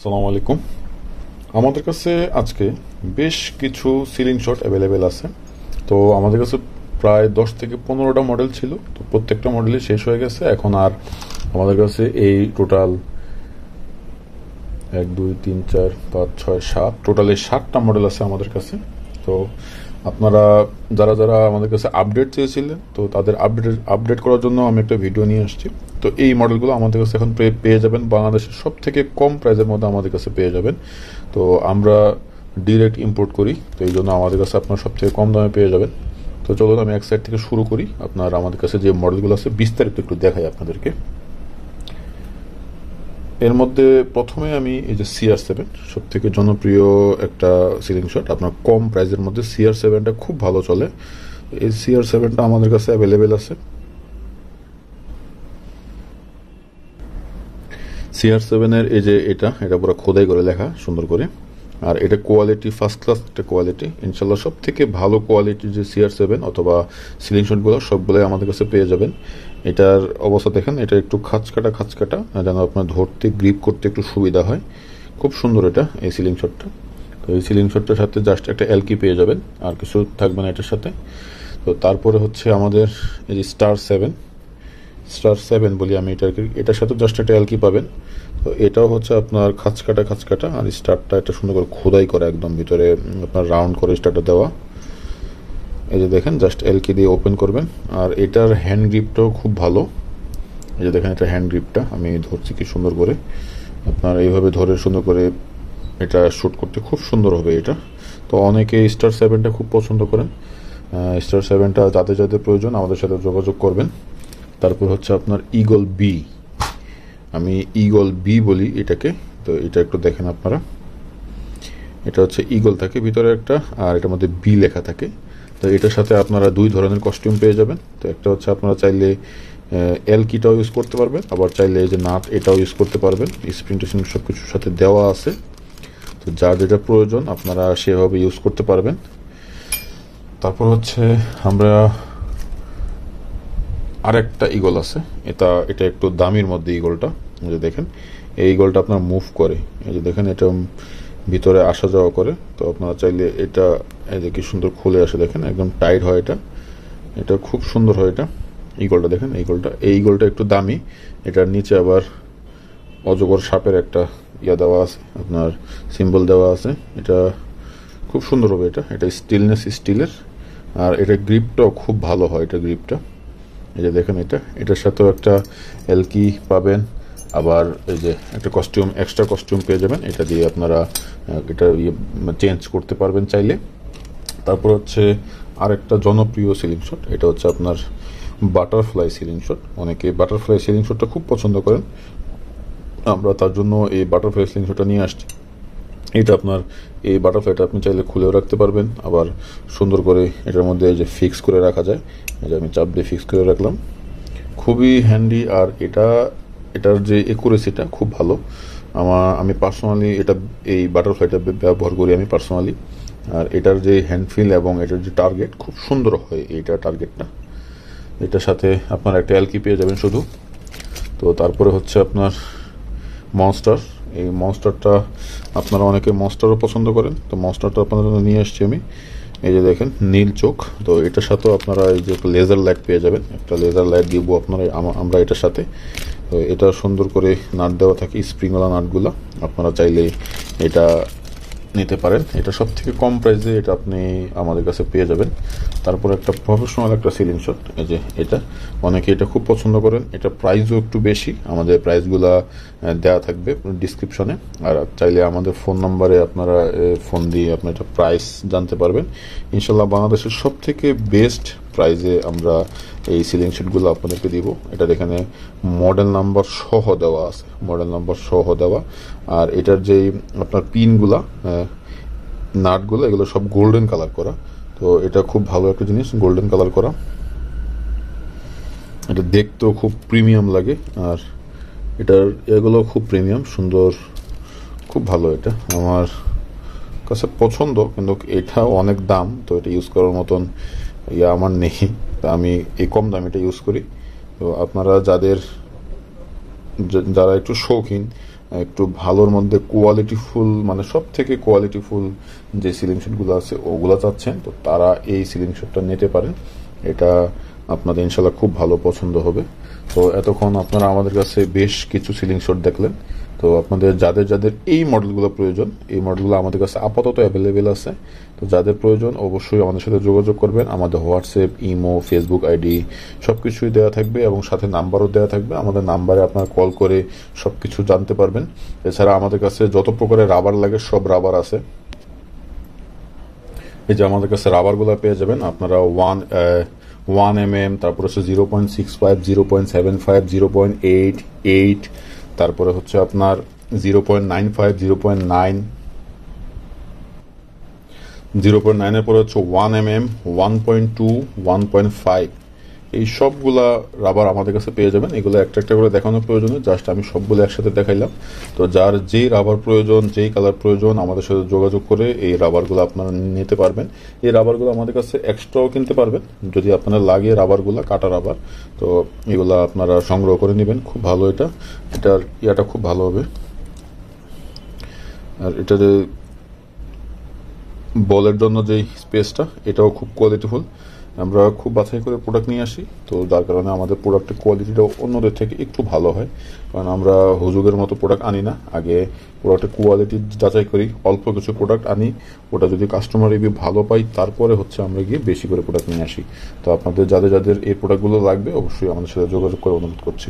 আসসালামু আলাইকুম। আমাদের কাছে আজকে বেশ কিছু সিলিং শট অ্যাভেলেবেল আছে। তো আমাদের কাছে প্রায় 10 থেকে 15টা মডেল ছিল, তো প্রত্যেকটা মডেলই শেষ হয়ে গেছে। এখন আর আমাদের কাছে এই টোটাল 1 2 3 4 5 6 7 টোটাল এই 7টা মডেল আছে আমাদের কাছে। তো আপনারা যারা যারা আমাদের কাছে আপডেট চেয়েছিলেন, তো তাদের আপডেট করার জন্য আমি একটা ভিডিও নিয়ে আসছি। তো এই মডেলগুলো আমাদের কাছে এখন পেয়ে যাবেন বাংলাদেশের সব থেকে কম প্রাইসের মধ্যে আমাদের কাছে পেয়ে যাবেন। তো আমরা ডিরেক্ট ইম্পোর্ট করি, তো এই জন্য আমাদের কাছে আপনার সব থেকে কম দামে পেয়ে যাবেন। তো চলুন আমি এক সাইড থেকে শুরু করি। আপনার আমাদের কাছে যে মডেলগুলো আছে বিস্তারিত একটু দেখাই আপনাদেরকে। এর মধ্যে প্রথমে আমি এই যে CR7, সব থেকে জনপ্রিয় একটা সিলিং শট। আপনার কম প্রাইসের মধ্যে CR7টা খুব ভালো চলে। এই CR7টা আমাদের কাছে অ্যাভেলেবেল আছে। CR7-এর এই যে এটা পুরো খোদাই করে লেখা সুন্দর করে। আর এটা কোয়ালিটি ফার্স্ট ক্লাস একটা কোয়ালিটি, ইনশাল্লাহ সব থেকে ভালো কোয়ালিটির যে CR7 অথবা সিলিং শটগুলো সবগুলোই আমাদের কাছে পেয়ে যাবেন। এটার অবস্থা দেখেন, এটা একটু খাঁচকাটা যেন আপনার ধরতে গ্রিপ করতে একটু সুবিধা হয়। খুব সুন্দর এটা এই সিলিং শটটা। তো এই সিলিং শটটার সাথে জাস্ট একটা এলকি পেয়ে যাবেন, আর কিছু থাকবে না এটার সাথে। তো তারপরে হচ্ছে আমাদের এই যে স্টার 7 বলি আমি এটার সাথে জাস্ট একটা এলকি পাবেন। তো এটাও হচ্ছে আপনার খাঁচকাটা, আর স্টারটা এটা সুন্দর করে খোদাই করা একদম ভিতরে আপনার রাউন্ড করে স্টারটা দেওয়া। এই যে দেখেন জাস্ট এলকি দিয়ে ওপেন করবেন। আর এটার হ্যান্ড গ্রিপটাও খুব ভালো। এই যে দেখেন এটা হ্যান্ড গ্রিপটা আমি ধরছি কি সুন্দর করে। আপনার এইভাবে ধরে সুন্দর করে এটা শ্যুট করতে খুব সুন্দর হবে এটা। তো অনেকে স্টার 7টা খুব পছন্দ করেন। স্টার 7টা যাদের যাদের প্রয়োজন আমাদের সাথে যোগাযোগ করবেন। তারপর হচ্ছে আপনার ঈগল বি, আমি ঈগল বি বলি এটাকে। তো এটা একটু দেখেন আপনারা, এটা হচ্ছে ঈগল থাকে ভিতরে একটা, আর এটার মধ্যে বি লেখা থাকে। তো এটার সাথে আপনারা দুই ধরনের কস্টিউম পেয়ে যাবেন। তো একটা হচ্ছে আপনারা চাইলে এল কিটাও ইউজ করতে পারবেন, আবার চাইলে এই যে নাট এটাও ইউজ করতে পারবেন। স্প্রিং টিস্প্রিং সব কিছুর সাথে দেওয়া আছে। তো যার যেটা প্রয়োজন আপনারা সেভাবে ইউজ করতে পারবেন। তারপর হচ্ছে আমরা আরেকটা ঈগল আছে, এটা একটু দামির মধ্যে ঈগলটা। এই যে দেখেন এই ঈগলটা আপনার মুভ করে, এই যে দেখেন এটা ভিতরে আসা যাওয়া করে। তো আপনারা চাইলে এটা এই যে কি সুন্দর খুলে আসে, দেখেন একদম টাইট হয় এটা খুব সুন্দর হয় এটা ঈগলটা। দেখেন এই ঈগলটা একটু দামি। এটার নিচে আবার অজগর সাপের একটা দেওয়া আছে, আপনার সিম্বল দেওয়া আছে। এটা খুব সুন্দর হবে এটা স্টিলের। আর এটা গ্রিপটাও খুব ভালো হয় এটা গ্রিপটা। এই যে দেখেন এটার সাথেও একটা এলকি পাবেন, আবার এই যে একটা এক্সট্রা কস্টিউম পেয়ে যাবেন। এটা দিয়ে আপনারা এটা চেঞ্জ করতে পারবেন চাইলে। তারপর হচ্ছে আরেকটা জনপ্রিয় সিলিং শট, এটা হচ্ছে আপনার বাটারফ্লাই সিলিং শট। অনেকে বাটারফ্লাই সিলিং শটটা খুব পছন্দ করেন, আমরা তার জন্য এই বাটারফ্লাই সিলিং শটটা নিয়ে আসছি। এটা আপনার এই বাটারফ্লাইটা আপনি চাইলে খুলেও রাখতে পারবেন, আবার সুন্দর করে এটার মধ্যে এই যে ফিক্স করে রাখা যায়। এই যে আমি চাপ দিয়ে ফিক্স করে রাখলাম, খুবই হ্যান্ডি। আর এটার যে একুরেসিটা খুব ভালো। আমি পার্সোনালি এই বাটারফ্লাইটা ব্যবহার করি আমি পার্সোনালি। আর এটার যে হ্যান্ডফিল এবং এটার যে টার্গেট খুব সুন্দর হয় এইটা টার্গেটটা। এটার সাথে আপনার একটা এলকি পেয়ে যাবেন শুধু। তো তারপরে হচ্ছে আপনার মনস্টার। এই মনস্টারটা আপনারা অনেকে মনস্টারও পছন্দ করেন, তো মনস্টারটা আপনাদের জন্য নিয়ে আসছি আমি। এই যে দেখেন নীল চোখ। তো এটার সাথেও আপনারা এই যে লেজার লাইট পেয়ে যাবেন, একটা লেজার লাইট দিব আপনারা আমরা এটার সাথে। তো এটা সুন্দর করে নাট দেওয়া থাকে, স্প্রিংওয়ালা নাটগুলো। আপনারা চাইলে এটা নিতে পারেন। এটা সব থেকে কম প্রাইসে এটা আপনি আমাদের কাছে পেয়ে যাবেন। তারপর একটা প্রফেশনাল একটা সিলিং শট, এই যে অনেকে এটা খুব পছন্দ করেন। এটা প্রাইসও একটু বেশি, আমাদের প্রাইসগুলা দেওয়া থাকবে ডিসক্রিপশনে। আর চাইলে আমাদের ফোন নাম্বারে আপনারা ফোন দিয়ে আপনার এটা প্রাইস জানতে পারবেন। ইনশাল্লাহ বাংলাদেশের সব থেকে বেস্ট প্রাইসে আমরা এই সিলিং শটগুলো আপনাদেরকে দিব। এটার এখানে মডেল নাম্বার সহ দেওয়া আছে, আর এটার যেই আপনার পিনগুলা নাটগুলো এগুলো সব গোল্ডেন কালার করা। তো এটা খুব ভালো একটা জিনিস, গোল্ডেন কালার করা। এটা দেখতেও খুব প্রিমিয়াম লাগে, আর এগুলো খুব প্রিমিয়াম সুন্দর, খুব ভালো। এটা আমার কাছে পছন্দ, কিন্তু এটাও অনেক দাম। তো এটা ইউজ করার মতন আমার নেই, তা আমি এই কম দাম এটা ইউজ করি। তো আপনারা যারা একটু শৌখিন, একটু ভালোর মধ্যে কোয়ালিটিফুল, মানে সব থেকে কোয়ালিটিফুল যে সিলিং শেডগুলো আছে ওগুলো চাচ্ছেন, তো তারা এই সিলিং শেডটা নিতে পারেন। এটা আপনাদের ইনশাল্লাহ খুব ভালো পছন্দ হবে। তো এতক্ষণ আপনারা আমাদের কাছে বেশ কিছু সিলিং শেড দেখলেন। তো আপনাদের যাদের যাদের এই মডেলগুলো প্রয়োজন, এই মডেলগুলো আমাদের কাছে আপাতত অ্যাভেলেবেল আছে। তো যাদের প্রয়োজন অবশ্যই আমাদের সাথে যোগাযোগ করবেন। আমাদের হোয়াটসঅ্যাপ, ইমো, ফেসবুক আইডি সব কিছুই দেওয়া থাকবে এবং সাথে নাম্বারও দেওয়া থাকবে। আমাদের নাম্বারে আপনারা কল করে সব কিছু জানতে পারবেন। এছাড়া আমাদের কাছে যত প্রকারের রাবার লাগে সব রাবার আছে। এই যে আমাদের কাছে রাবারগুলো পেয়ে যাবেন আপনারা 1 mm, তারপর হচ্ছে 0.65, 0.75, 0.88, তারপরে হচ্ছে আপনার 0.95, 0.9, 0.9 এর পরে হচ্ছে 1 mm, 1.2, 1.5। এই সবগুলা রাবার আমাদের কাছে পেয়ে যাবেন। এগুলো একটা একটা করে দেখানোর প্রয়োজন, জাস্ট আমি সবগুলো একসাথে দেখাইলাম। তো যার যেই রাবার প্রয়োজন, যেই কালার প্রয়োজন আমাদের সাথে যোগাযোগ করে এই রাবারগুলো আপনারা নিতে পারবেন। এই রাবারগুলো আমাদের কাছে এক্সট্রাও কিনতে পারবেন যদি আপনারা লাগে রাবারগুলো, কাটা রাবার। তো এগুলো আপনারা সংগ্রহ করে নেবেন, খুব ভালো। এটার ইয়াটা খুব ভালো হবে। আর এটার বলের জন্য যেই স্পেসটা, এটাও খুব কোয়ালিটিফুল। আমরা খুব বাছাই করে প্রোডাক্ট নিয়ে আসি, তো যার কারণে আমাদের প্রোডাক্টের কোয়ালিটিটাও অন্যদের থেকে একটু ভালো হয়। কারণ আমরা হুজুগের মতো প্রোডাক্ট আনি না, আগে প্রোডাক্টের কোয়ালিটি যাচাই করি, অল্প কিছু প্রোডাক্ট আনি, ওটা যদি কাস্টমার রিভিউ ভালো পাই তারপরে হচ্ছে আমরা গিয়ে বেশি করে প্রোডাক্ট নিয়ে আসি। তো আপনাদের যাদের যাদের এই প্রোডাক্টগুলো লাগবে অবশ্যই আমাদের সাথে যোগাযোগ করে অনুরোধ করছি।